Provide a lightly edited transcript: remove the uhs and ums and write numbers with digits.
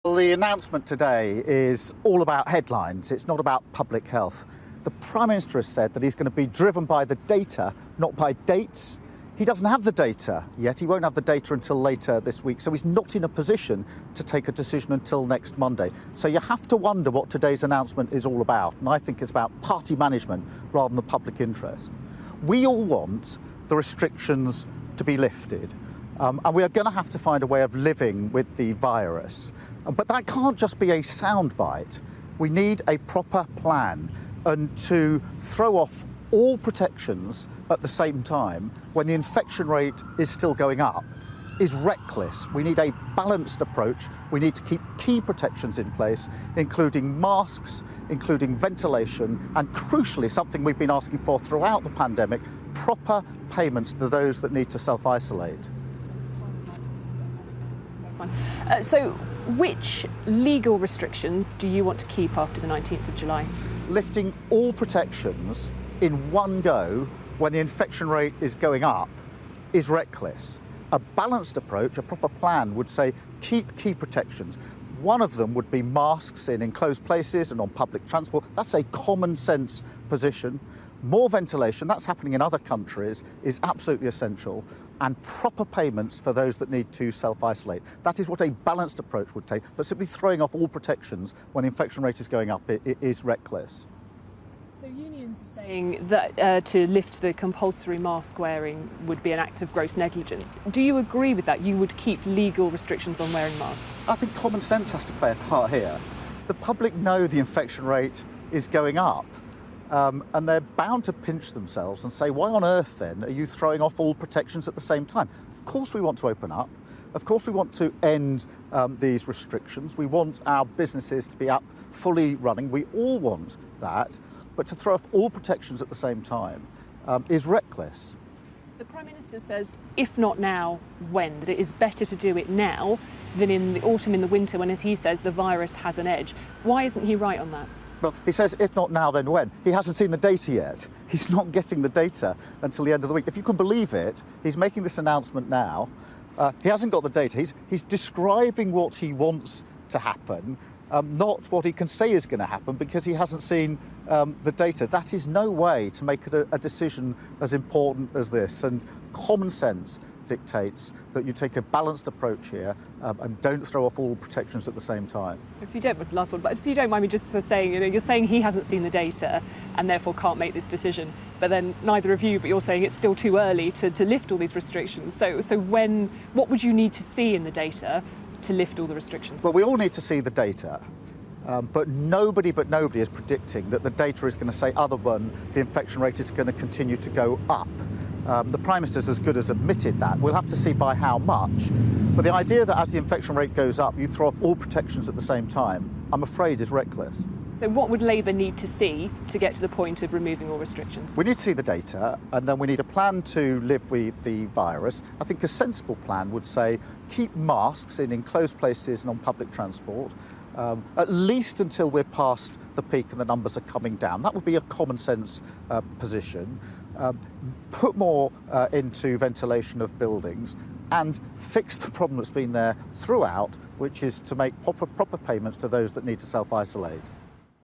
Well, the announcement today is all about headlines. It's not about public health. The Prime Minister has said that he's going to be driven by the data, not by dates. He doesn't have the data yet. He won't have the data until later this week, so he's not in a position to take a decision until next Monday. So you have to wonder what today's announcement is all about, and I think it's about party management rather than the public interest. We all want the restrictions to be lifted, and we are going to have to find a way of living with the virus. But that can't just be a soundbite. We need a proper plan, and to throw off all protections at the same time when the infection rate is still going up is reckless. We need a balanced approach. We need to keep key protections in place, including masks, including ventilation, and crucially, something we've been asking for throughout the pandemic, proper payments to those that need to self-isolate. So which legal restrictions do you want to keep after the 19th of July? Lifting all protections in one go when the infection rate is going up is reckless. A balanced approach, a proper plan, would say keep key protections. One of them would be masks in enclosed places and on public transport. That's a common sense position. More ventilation, that's happening in other countries, is absolutely essential. And proper payments for those that need to self-isolate. That is what a balanced approach would take. But simply throwing off all protections when the infection rate is going up, it is reckless. So unions are saying that to lift the compulsory mask wearing would be an act of gross negligence. Do you agree with that? You would keep legal restrictions on wearing masks? I think common sense has to play a part here. The public know the infection rate is going up. And they're bound to pinch themselves and say, why on earth then are you throwing off all protections at the same time? Of course we want to open up. Of course we want to end these restrictions. We want our businesses to be up, fully running. We all want that. But to throw off all protections at the same time is reckless. The Prime Minister says, if not now, when? That it is better to do it now than in the autumn, in the winter, when, as he says, the virus has an edge. Why isn't he right on that? Well, he says, if not now, then when? He hasn't seen the data yet. He's not getting the data until the end of the week. If you can believe it, he's making this announcement now. He hasn't got the data. He's describing what he wants to happen, not what he can say is going to happen, because he hasn't seen the data. That is no way to make a decision as important as this. And common sense dictates that you take a balanced approach here and don't throw off all protections at the same time. If you don't, last one, but if you don't mind me just saying, you're saying he hasn't seen the data and therefore can't make this decision, but then neither of you, but you're saying it's still too early to lift all these restrictions. So what would you need to see in the data to lift all the restrictions? Well, we all need to see the data. But nobody is predicting that the data is going to say other than the infection rate is going to continue to go up. The Prime Minister's as good as admitted that. We'll have to see by how much. But the idea that as the infection rate goes up, you throw off all protections at the same time, I'm afraid is reckless. So what would Labour need to see to get to the point of removing all restrictions? We need to see the data, and then we need a plan to live with the virus. I think a sensible plan would say keep masks in enclosed places and on public transport, at least until we're past the peak and the numbers are coming down. That would be a common sense position. Put more into ventilation of buildings and fix the problem that's been there throughout, which is to make proper payments to those that need to self-isolate.